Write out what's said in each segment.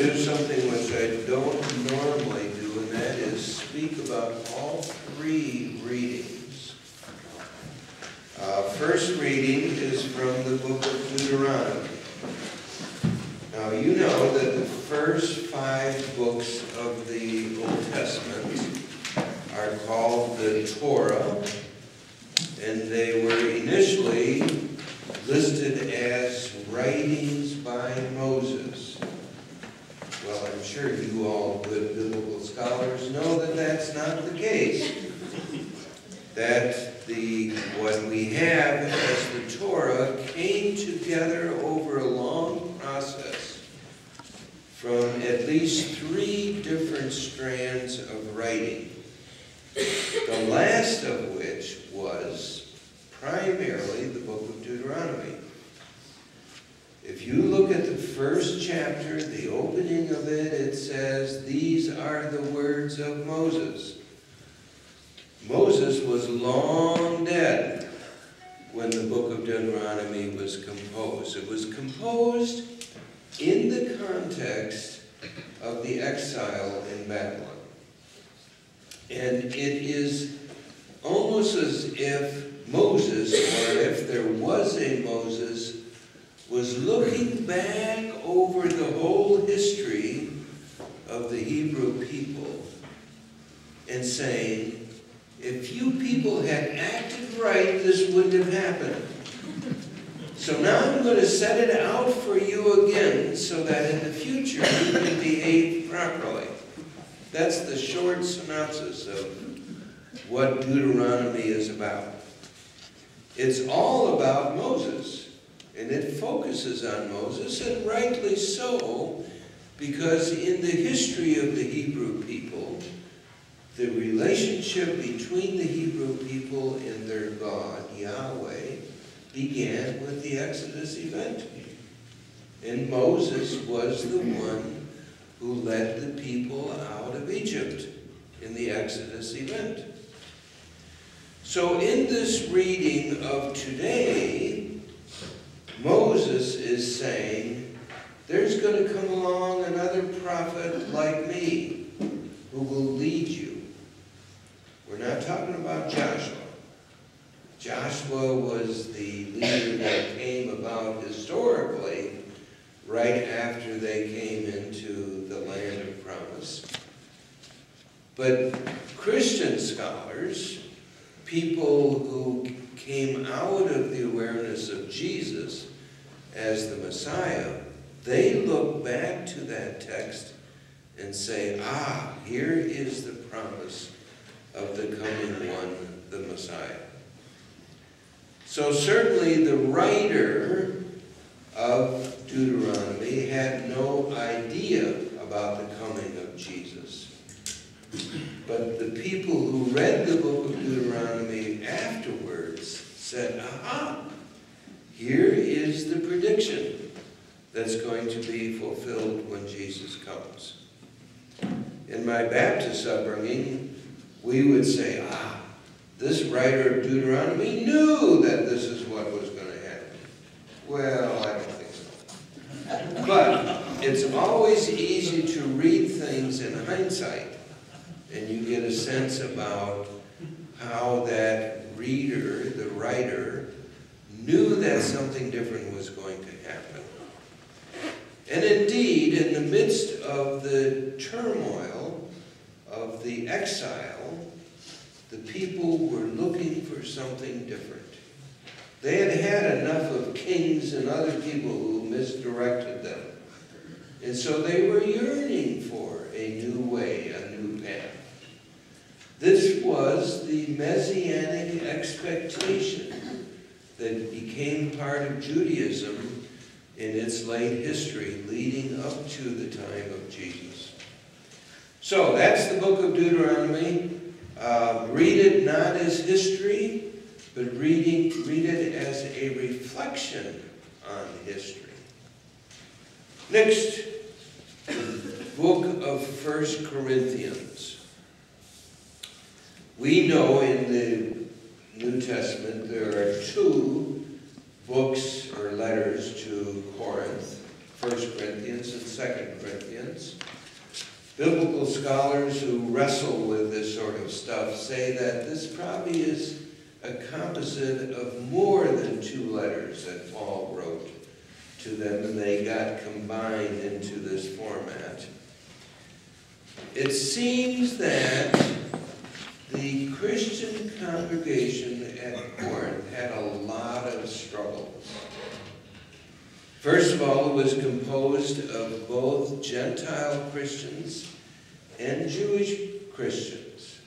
do something which I don't normally do, and that is speak about all three readings. First reading is from the book of Deuteronomy. Now, you know that the first 5 books of the Old Testament are called the Torah, and they were initially listed as writings by Moses. Well, I'm sure you all good biblical scholars know that that's not the case. That what we have as the Torah came together over a long process from at least 3 different strands of writing, the last of which was primarily the book of Deuteronomy. If you look at the first chapter, the opening of it, it says, "These are the words of Moses." Moses was long dead when the book of Deuteronomy was composed. It was composed in the context of the exile in Babylon. And it is almost as if Moses, or if there was a Moses, was looking back over the whole history of the Hebrew people and saying, if you people had acted right, this wouldn't have happened. So now I'm going to set it out for you again so that in the future you can behave properly. That's the short synopsis of what Deuteronomy is about. It's all about Moses, and it focuses on Moses, and rightly so, because in the history of the Hebrew people, the relationship between the Hebrew people and their God, Yahweh, began with the Exodus event. And Moses was the one who led the people out of Egypt in the Exodus event. So in this reading of today, Moses is saying, there's going to come along another prophet like me who will lead you. We're not talking about Joshua. Joshua was the leader that came about historically right after they came into the land of promise. But Christian scholars, people who came out of the awareness of Jesus as the Messiah, they look back to that text and say, here is the promise of the coming one, the Messiah. So certainly the writer of Deuteronomy had no idea about the coming of Jesus. But the people who read the book of Deuteronomy afterwards said, here is the prediction that's going to be fulfilled when Jesus comes. In my Baptist upbringing, we would say, this writer of Deuteronomy knew that this is what was going to happen. Well, I don't think so. But it's always easy to read things in hindsight, and you get a sense about how that reader, the writer, knew that something different was going to happen. And indeed, in the midst of the turmoil of the exile, the people were looking for something different. They had had enough of kings and other people who misdirected them. And so they were yearning for a new way, a new path. This was the messianic expectation that became part of Judaism in its late history, leading up to the time of Jesus. So that's the book of Deuteronomy. Read it not as history, but read it as a reflection on history. Next, the book of 1 Corinthians. We know in the New Testament there are 2 books or letters to Corinth, 1 Corinthians and 2 Corinthians. Biblical scholars who wrestle with this sort of stuff say that this probably is a composite of more than 2 letters that Paul wrote to them, and they got combined into this format. It seems that the Christian congregation at Corinth had a lot of struggles. First of all, it was composed of both Gentile Christians and Jewish Christians.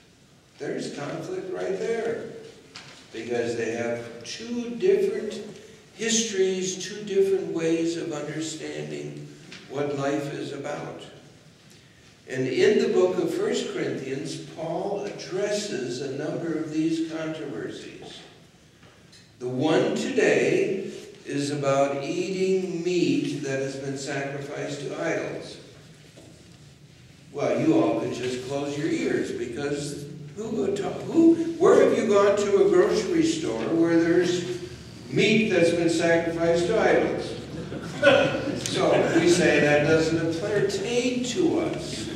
There's conflict right there, because they have 2 different histories, 2 different ways of understanding what life is about. And in the book of 1 Corinthians, Paul addresses a number of these controversies. The one today is about eating meat that has been sacrificed to idols. Well, you all could just close your ears, because where have you gone to a grocery store where there's meat that's been sacrificed to idols? So we say that doesn't pertain to us.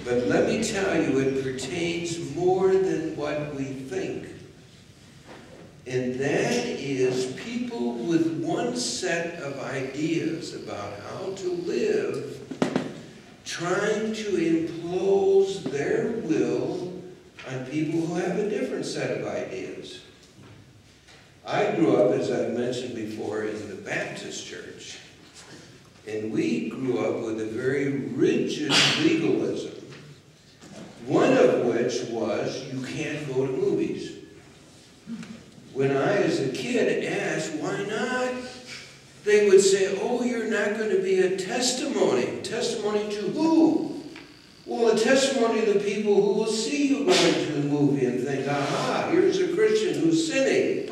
But let me tell you, it pertains more than what we think. And that is people with one set of ideas about how to live, trying to impose their will on people who have a different set of ideas. I grew up, as I've mentioned before, in the Baptist church. And we grew up with a very rigid legalism. One of which was, you can't go to movies. When I, as a kid, asked, why not? They would say, oh, you're not going to be a testimony. Testimony to who? Well, a testimony to the people who will see you going to the movie and think, aha, here's a Christian who's sinning.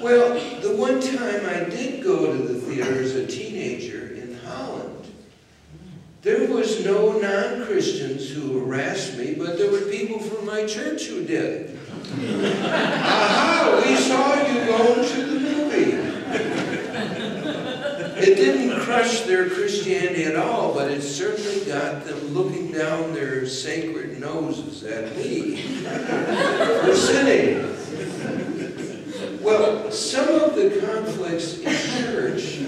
Well, the one time I did go to the theater as a teenager in Holland, there was no non-Christians who harassed me, but there were people from my church who did. Aha, we saw you going to the movie. It didn't crush their Christianity at all, but it certainly got them looking down their sacred noses at me for sinning. Well, some of the conflicts in church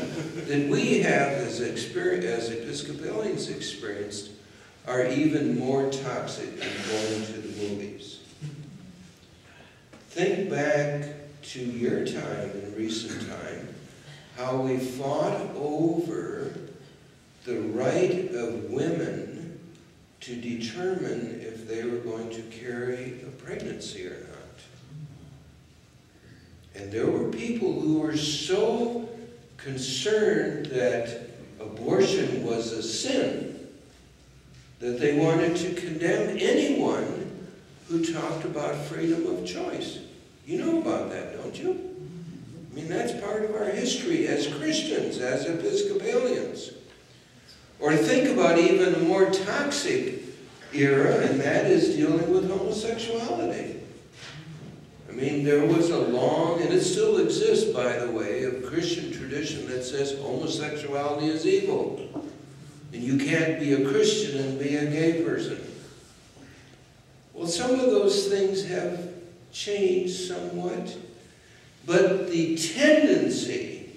that we have as Episcopalians experienced are even more toxic than going to the movies. Think back to your time in recent time, how we fought over the right of women to determine if they were going to carry a pregnancy or not. And there were people who were so concerned that abortion was a sin that they wanted to condemn anyone who talked about freedom of choice. You know about that, don't you? I mean, that's part of our history as Christians, as Episcopalians. Or think about even a more toxic era, and that is dealing with homosexuality. I mean, there was a long, and it still exists, by the way, of Christian tradition that says homosexuality is evil. And you can't be a Christian and be a gay person. Well, some of those things have changed somewhat. But the tendency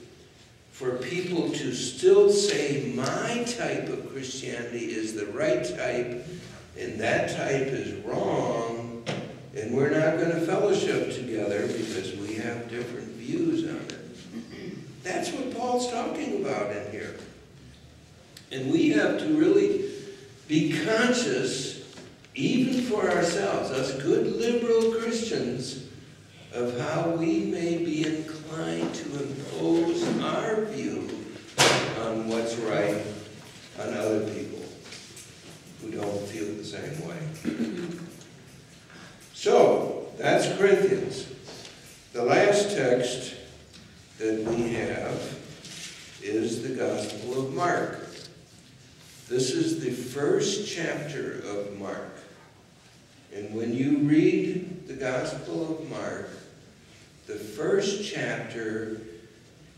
for people to still say my type of Christianity is the right type, and that type is wrong, and we're not going to fellowship together because we have different views on it. That's what Paul's talking about in here. And we have to really be conscious, even for ourselves, us good liberal Christians, of how we may be inclined to impose our view on what's right on other people who don't feel the same way. So, that's Corinthians. The last text that we have is the Gospel of Mark. This is the first chapter of Mark. And when you read the Gospel of Mark, the first chapter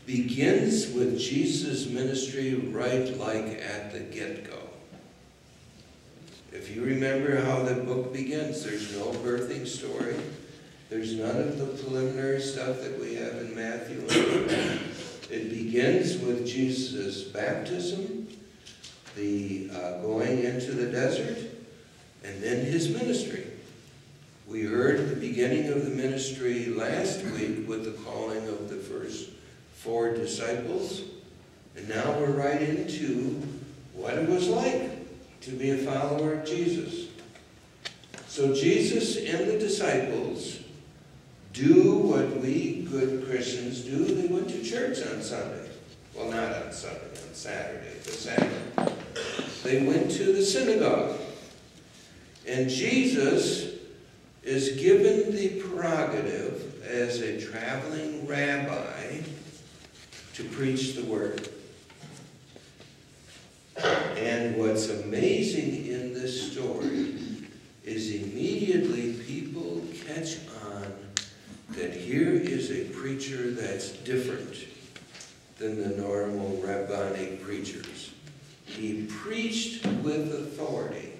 begins with Jesus' ministry right like at the get-go. If you remember how the book begins, there's no birthing story. There's none of the preliminary stuff that we have in Matthew. It begins with Jesus' baptism, the going into the desert, and then his ministry. We heard the beginning of the ministry last week with the calling of the first 4 disciples, and now we're right into what it was like to be a follower of Jesus. So Jesus and the disciples do what we good Christians do. They went to church on Sunday. Well, not on Sunday, on Saturday, but Saturday. They went to the synagogue. And Jesus is given the prerogative as a traveling rabbi to preach the word. And what's amazing in this story is immediately people catch on that here is a preacher that's different than the normal rabbinic preachers. He preached with authority.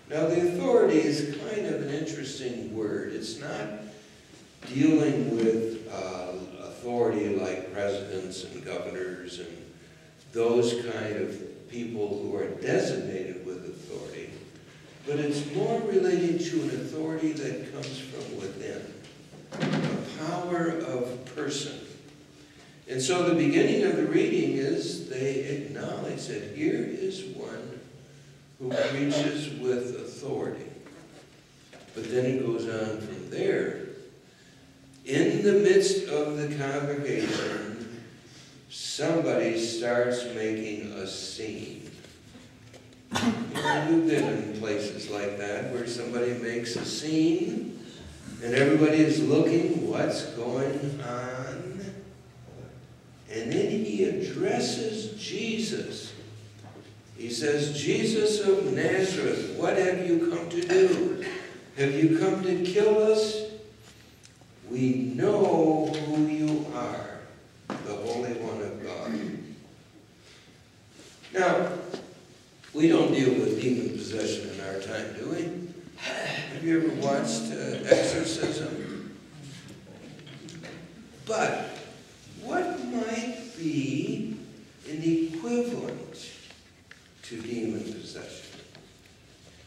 Now, the authority is kind of an interesting word. It's not dealing with authority like presidents and governors and those kind of people who are designated with authority, but it's more relating to an authority that comes from within, a power of person. And so the beginning of the reading is they acknowledge that here is one who preaches with authority. But then it goes on from there. In the midst of the congregation, somebody starts making a scene. You've been in places like that where somebody makes a scene and everybody is looking what's going on. And then he addresses Jesus. He says, Jesus of Nazareth, what have you come to do? Have you come to kill us? We know who you are, the Holy One of God. Now, we don't deal with demon possession in our time, do we? Have you ever watched exorcism? But what might be an equivalent to demon possession?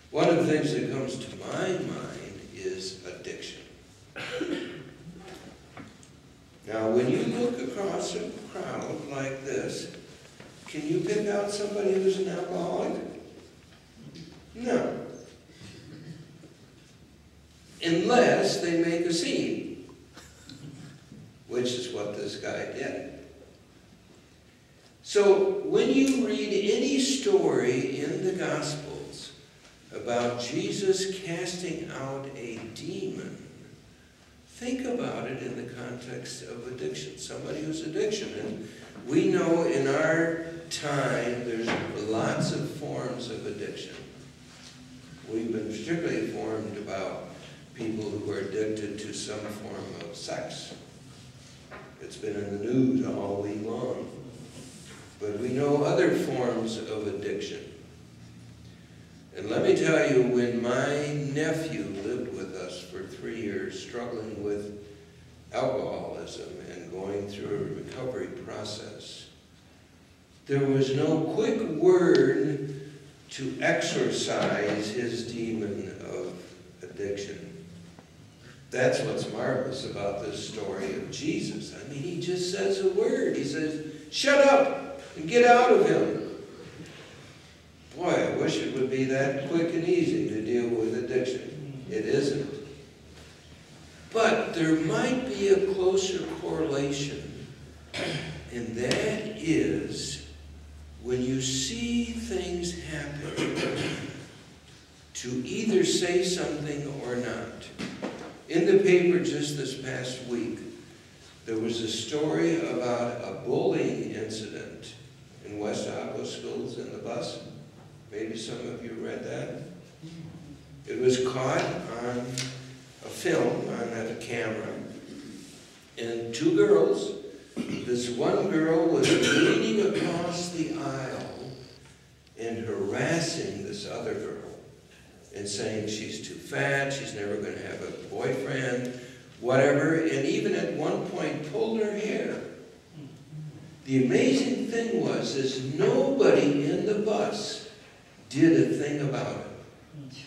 One of the things that comes to my mind is addiction. Now, when you look across a crowd like this, can you pick out somebody who's an alcoholic? No. Unless they make a scene, which is what this guy did. So, when you read any story in the Gospels about Jesus casting out a demon, think about it in the context of addiction. Somebody who's addiction. And we know in our time there's lots of forms of addiction. We've been particularly informed about people who are addicted to some form of sex. It's been in the news all week long. But we know other forms of addiction. And let me tell you, when my nephew lived with us for 3 years, struggling with alcoholism and going through a recovery process, there was no quick word to exorcise his demon of addiction. That's what's marvelous about this story of Jesus. I mean, he just says a word. He says, shut up and get out of him. Boy, I wish it would be that quick and easy to deal with addiction. It isn't. But there might be a closer correlation, and that is when you see things happen, to either say something or not. In the paper just this past week, there was a story about a bullying incident in West Aqua schools in the bus. Maybe some of you read that. It was caught on a film, on a camera, and 2 girls This one girl was leaning across the aisle and harassing this other girl and saying she's too fat, she's never going to have a boyfriend, whatever, and even at one point pulled her hair. The amazing thing was is nobody in the bus did a thing about it.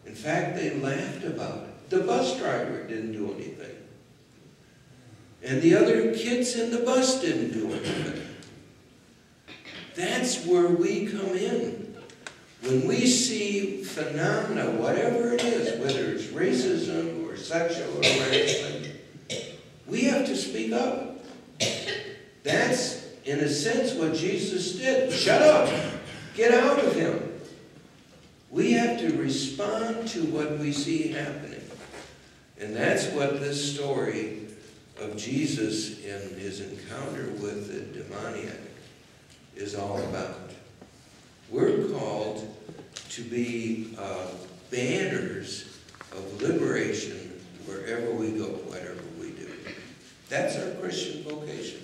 In fact, they laughed about it. The bus driver didn't do anything. And the other kids in the bus didn't do anything. That's where we come in. When we see phenomena, whatever it is, whether it's racism or sexual harassment, we have to speak up. That's, in a sense, what Jesus did. Shut up. Get out of him. We have to respond to what we see happening. And that's what this story of Jesus in his encounter with the demoniac is all about. We're called to be banners of liberation wherever we go, whatever we do. That's our Christian vocation.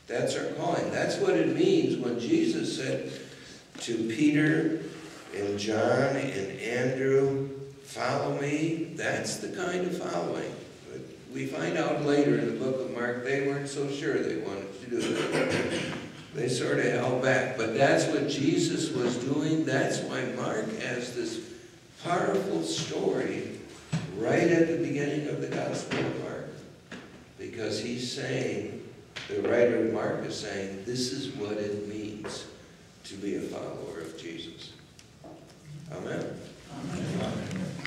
That's our calling. That's what it means when Jesus said to Peter and John and Andrew, follow me. That's the kind of following. But we find out later in the book of Mark, they weren't so sure they wanted to do that. They sort of held back. But that's what Jesus was doing. That's why Mark has this powerful story right at the beginning of the Gospel of Mark. Because he's saying, the writer of Mark is saying, this is what it means to be a follower of Jesus. Amen. Amen.